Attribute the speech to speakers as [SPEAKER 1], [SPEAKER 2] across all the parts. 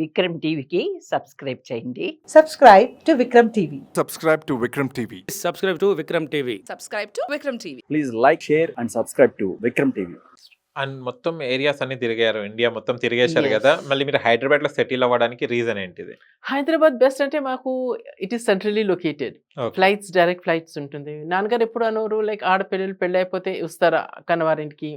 [SPEAKER 1] విక్రమ్ టీవీకి సబ్స్క్రైబ్ చేయండి.
[SPEAKER 2] Subscribe to Vikram TV.
[SPEAKER 3] Subscribe to Vikram TV.
[SPEAKER 4] Subscribe to Vikram TV.
[SPEAKER 5] Subscribe to Vikram TV.
[SPEAKER 6] Please like, share and subscribe to Vikram TV.
[SPEAKER 7] And మొత్తం areas అన్ని తిరిగారు, India మొత్తం తిరిగేశారు
[SPEAKER 2] Yes.
[SPEAKER 7] కదా. మళ్ళీ మీరు హైదరాబాద్ లో సెటిల్ అవ్వడానికి రీజన్ ఏంటిది?
[SPEAKER 8] హైదరాబాద్ బెస్ట్ అంటే మాకు it is centrally located.
[SPEAKER 7] Okay.
[SPEAKER 8] Flights direct flights ఉంటుంది. నాన్నగారు ఎప్పుడు అనరు లైక్ ఆడపిల్లలు పెళ్ళి అయిపోతే వస్తారా కన్నవారింటికి.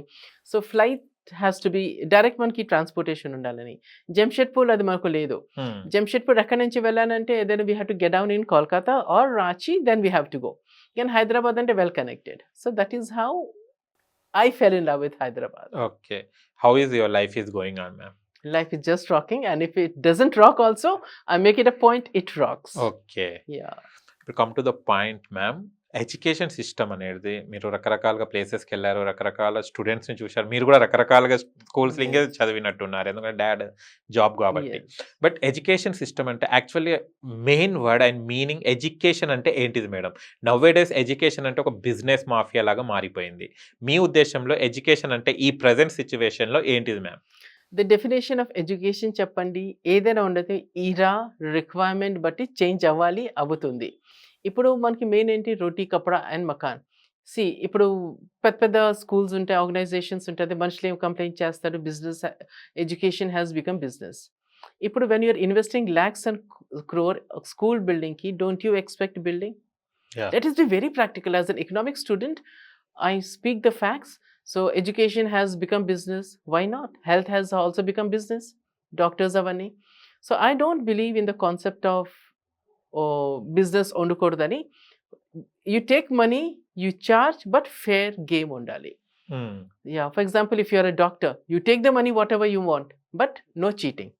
[SPEAKER 8] So flight has to be direct మనకి ట్రాన్స్పోర్టేషన్ ఉండాలని. జంషెడ్పూర్ అది మనకు లేదు.
[SPEAKER 7] Hmm.
[SPEAKER 8] జంషెడ్పూర్ ఎక్కడి నుంచి వెళ్ళాలంటే then we have to get down in Kolkata or Ranchi, then we have to go. కానీ హైదరాబాద్ అంటే well connected. So that is how I fell in love with Hyderabad.
[SPEAKER 7] Okay, how is your life is going on ma'am?
[SPEAKER 8] Life is just rocking, and if it doesn't rock also, I make it a point, it rocks.
[SPEAKER 7] Okay,
[SPEAKER 8] Yeah.
[SPEAKER 7] ఇప్పుడు come to the point ma'am. Education system అనేది మీరు రకరకాలుగా ప్లేసెస్కి వెళ్ళారు, రకరకాల స్టూడెంట్స్ని చూశారు, మీరు కూడా రకరకాలుగా స్కూల్స్ ఇంకే చదివినట్టున్నారు ఎందుకంటే డాడ్ జాబ్ కాబట్టి.
[SPEAKER 8] Yes.
[SPEAKER 7] బట్ ఎడ్యుకేషన్ సిస్టమ్ అంటే actually main word and meaning education అంటే ఏంటిది మేడం? నవ్వేడేస్ ఎడ్యుకేషన్ అంటే ఒక బిజినెస్ మాఫియా లాగా మారిపోయింది. మీ ఉద్దేశంలో ఎడ్యుకేషన్ అంటే ఈ ప్రజెంట్ సిచ్యువేషన్లో ఏంటిది ma'am?
[SPEAKER 8] The definition of education చెప్పండి, ఏదైనా ఉండదు, ఈరా రిక్వైర్మెంట్ బట్టి చేంజ్ అవ్వాలి, అవుతుంది. ఇప్పుడు మనకి మెయిన్ ఏంటి, రోటీ కపడా అండ్ మకాన్. ఇప్పుడు పెద్ద పెద్ద స్కూల్స్ ఉంటాయి, ఆర్గనైజేషన్స్ ఉంటుంది, మనుషులు ఏం కంప్లైంట్ చేస్తారు, business education has become business. ఇప్పుడు when you're investing lakhs and crore school బిల్డింగ్కి, don't you expect building?
[SPEAKER 7] Yeah.
[SPEAKER 8] That is the very practical. As an economic student, I speak the facts. So education has become business. Why not? Health has also become business. Doctors avani. So I don't believe in the concept of business ondukodani. You take money, you charge, but fair game undali. Yeah. For example, if you are a doctor, you take the money whatever you want, but no cheating.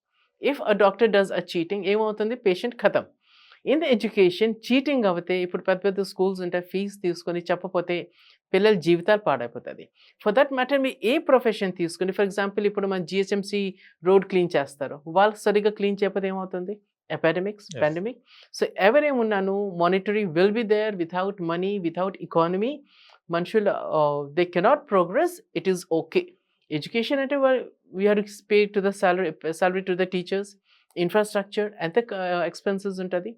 [SPEAKER 8] If a doctor does a cheating, ఏమవుతుంది, patient ఖతం. In the education cheating అవుతే ఇప్పుడు పెద్ద పెద్ద schools ఉంటాయి, fee తీసుకొని చెప్పపోతే పిల్లల జీవితాలు పాడైపోతుంది. For that matter me A profession తీసుకుని, ఫర్ ఎగ్జాంపుల్ ఇప్పుడు మన జిహెచ్ఎంసీ రోడ్ క్లీన్ చేస్తారు, వాళ్ళు సరిగ్గా క్లీన్ చేయకపోతే ఏమవుతుంది, ఎపాడమిక్స్,
[SPEAKER 7] Yes.
[SPEAKER 8] పాండమిక్. సో ఎవరేమున్నాను, monetary will be there, without money, without economy మనుషులు they cannot progress. It is okay. Education అంటే we have to pay to the salary to the teachers, infrastructure ఎంత expenses ఉంటుంది.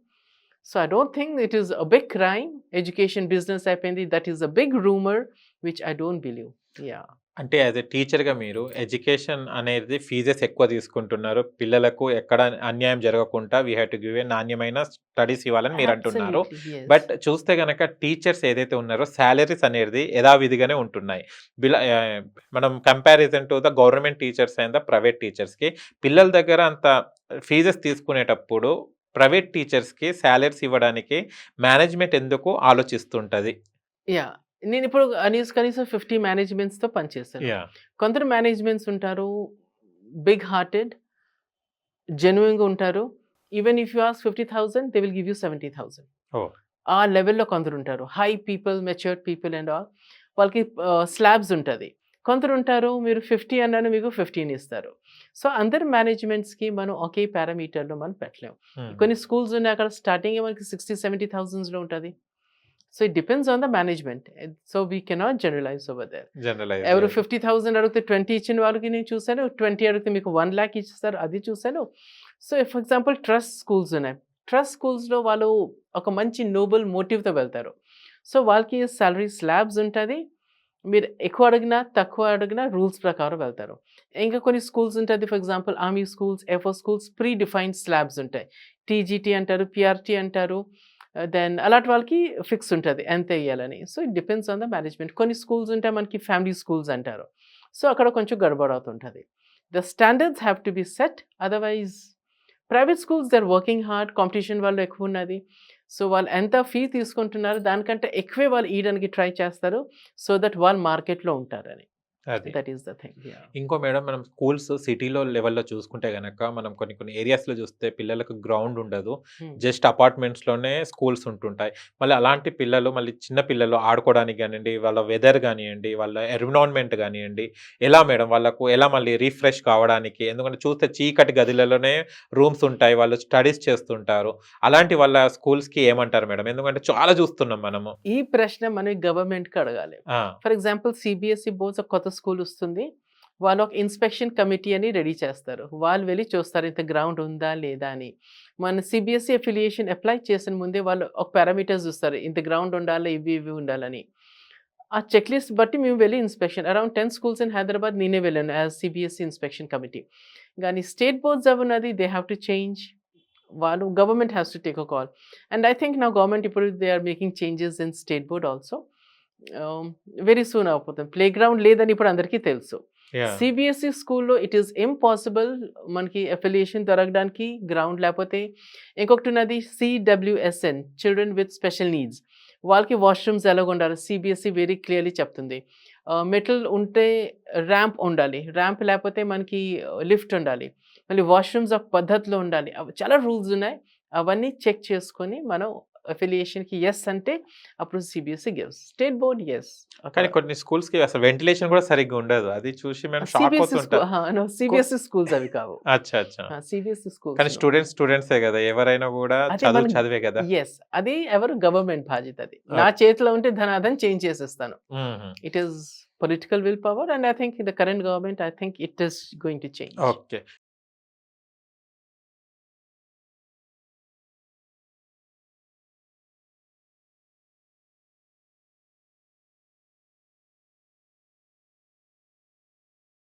[SPEAKER 8] So I don't think it is a big crime. Education business అయిపోయింది. That is a big rumor which I don't believe. Yeah.
[SPEAKER 7] అంటే as a టీచర్గా మీరు education అనేది fees ఎక్కువ తీసుకుంటున్నారు, పిల్లలకు ఎక్కడ అన్యాయం జరగకుండా we have to give a నాణ్యమైన స్టడీస్ ఇవ్వాలని మీరు అంటున్నారు.
[SPEAKER 8] Absolutely, yes.
[SPEAKER 7] బట్ చూస్తే గనక టీచర్స్ ఏదైతే ఉన్నారో శాలరీస్ అనేది యథావిధిగానే ఉంటున్నాయి. మనం comparison to the government teachers and the private టీచర్స్కి పిల్లల దగ్గర అంత ఫీజెస్ తీసుకునేటప్పుడు ప్రైవేట్ టీచర్స్కి శాలరీస్ ఇవ్వడానికి మేనేజ్మెంట్ ఎందుకు ఆలోచిస్తుంటుంది?
[SPEAKER 8] Yeah. నేను ఇప్పుడు కనీసం 50 మేనేజ్మెంట్స్తో పనిచేస్తాను. కొందరు మేనేజ్మెంట్స్ ఉంటారు బిగ్ హార్టెడ్, జెన్యున్గా ఉంటారు. Even if you ask 50,000 they will give you 70,000.
[SPEAKER 7] Oh.
[SPEAKER 8] ఆ లెవెల్లో కొందరు ఉంటారు, high people, matured people and all. వాళ్ళకి స్లాబ్స్ ఉంటుంది. కొందరు ఉంటారు మీరు 50 అన్నాను మీకు 15 ఇస్తారు. సో అందరు మేనేజ్మెంట్స్కి మనం ఒకే పారామీటర్లో మనం పెట్టలేము. కొన్ని స్కూల్స్ ఉన్నాయి అక్కడ స్టార్టింగ్ మనకి 60,000-70,000లో ఉంటుంది. So it depends on the management. So we cannot generalise over there. ఎవరు 50,000 అడిగితే 20 ఇచ్చిన వాళ్ళకి నేను చూశాను, 20 అడిగితే మీకు 1 lakh ఇస్తారు, అది చూశాను. So for example trust schools ఉన్నాయి. ట్రస్ట్ స్కూల్స్లో వాళ్ళు ఒక మంచి నోబుల్ మోటివ్తో వెళ్తారు. సో వాళ్ళకి సాలరీ స్లాబ్స్ ఉంటుంది. మీరు ఎక్కువ అడిగినా తక్కువ అడిగినా రూల్స్ ప్రకారం వెళ్తారు. ఇంకా కొన్ని స్కూల్స్ ఉంటుంది, for example army schools, air force schools, pre defined slabs ఉంటాయి. టీజీటీ అంటారు, పిఆర్టీ అంటారు. దెన్ అలాంటి వాళ్ళకి ఫిక్స్ ఉంటుంది ఎంత వేయాలని. So it depends on the management. కొన్ని స్కూల్స్ ఉంటాయి మనకి ఫ్యామిలీ స్కూల్స్ అంటారు. సో అక్కడ కొంచెం గడబడ అవుతుంటుంది. The standards have to be set, otherwise private schools they are working hard, competition వాళ్ళు ఎక్కువ ఉన్నది. సో వాళ్ళు ఎంత ఫీ తీసుకుంటున్నారు దానికంటే ఎక్కువే వాళ్ళు ఇవ్వడానికి ట్రై చేస్తారు, సో దట్ వాళ్ళు మార్కెట్లో ఉంటారని.
[SPEAKER 7] అది
[SPEAKER 8] దట్ ఈస్ ద థింగ్.
[SPEAKER 7] ఇంకో మేడం, మనం స్కూల్స్ సిటీలో లెవెల్లో చూసుకుంటే గనక మనం కొన్ని ఏరియాస్లో చూస్తే పిల్లలకు గ్రౌండ్ ఉండదు, జస్ట్ అపార్ట్మెంట్స్లోనే స్కూల్స్ ఉంటుంటాయి. మళ్ళీ అలాంటి పిల్లలు మళ్ళీ చిన్న పిల్లలు ఆడుకోవడానికి కానివ్వండి, వాళ్ళ వెదర్ కానివ్వండి, వాళ్ళ ఎన్విరాన్మెంట్ కానివ్వండి, ఎలా మేడం వాళ్ళకు ఎలా మళ్ళీ రీఫ్రెష్ కావడానికి? ఎందుకంటే చూస్తే చీకటి గదిలలోనే రూమ్స్ ఉంటాయి, వాళ్ళు స్టడీస్ చేస్తుంటారు. అలాంటి వాళ్ళ స్కూల్స్కి ఏమంటారు మేడం? ఎందుకంటే చాలా చూస్తున్నాం మనము.
[SPEAKER 8] ఈ ప్రశ్న మనం గవర్నమెంట్కి అడగాలి. ఫర్ ఎగ్జాంపుల్ సిబిఎస్ఈ బోర్డ్స్ కొత్త స్కూల్ వస్తుంది, వాళ్ళు ఒక ఇన్స్పెక్షన్ కమిటీ అని రెడీ చేస్తారు. వాళ్ళు వెళ్ళి చూస్తారు ఇంత గ్రౌండ్ ఉందా లేదా అని. మన సిబిఎస్ఈ అఫిలియేషన్ అప్లై చేసిన ముందే వాళ్ళు ఒక పారామీటర్స్ చూస్తారు. ఇంత గ్రౌండ్ ఉండాలి, ఇవి ఉండాలని. ఆ చెక్ లిస్ట్ బట్టి మేము వెళ్ళి inspection around 10 schools in Hyderabad నేనే వెళ్ళాను యాజ్ సిబిఎస్ఈ ఇన్స్పెక్షన్ కమిటీ. కానీ స్టేట్ బోర్డ్స్ అవ్వన్నది దే హ్యావ్ టు చేంజ్. వాళ్ళు government has to take a call. And I think నా గవర్నమెంట్ ఇప్పుడు they are making changes in state board also. Very soon అయిపోతుంది. Playground లేదని ఇప్పుడు అందరికీ తెలుసు. సిబిఎస్ఈ స్కూల్లో ఇట్ ఈస్ ఇంపాసిబుల్ మనకి అఫిలియేషన్ దొరకడానికి గ్రౌండ్ లేకపోతే. ఇంకొకటి ఉన్నది CWSN children with special needs. వాళ్ళకి వాష్రూమ్స్ ఎలాగ ఉండాలి సిబిఎస్ఈ వెరీ క్లియర్లీ చెప్తుంది. మెటల్ ఉంటే ర్యాంప్ ఉండాలి, ర్యాంప్ లేకపోతే మనకి లిఫ్ట్ ఉండాలి, మళ్ళీ వాష్రూమ్స్ ఒక పద్ధతిలో ఉండాలి. అవి చాలా రూల్స్ ఉన్నాయి. అవన్నీ చెక్ చేసుకొని మనం అఫిలియేషన్కి ఎస్ అంటే అప్పుడు CBSE gives. State board yes.
[SPEAKER 7] కానీ కొన్ని స్కూల్స్ కి అసలు వెంటిలేషన్ కూడా సరిగ్గా ఉండదు. అది చూసి మేము షాక్ అవుతుంటాం.
[SPEAKER 8] సిబిఎస్ఈ స్కూల్స్ అవి కావు.
[SPEAKER 7] అచ్చా అచ్చా.
[SPEAKER 8] సిబిఎస్ఈ స్కూల్స్
[SPEAKER 7] కానీ స్టూడెంట్సే కదా, ఎవరైనా కూడా చదివే కదా.
[SPEAKER 8] ఎస్, అది ఎవరు గవర్నమెంట్ బాధ్యత. అది నా చేతిలో ఉంటే ధనాధన్ చేంజ్ చేసేస్తాను. It is political will power and I think the current government I think it is going to change.
[SPEAKER 7] Okay.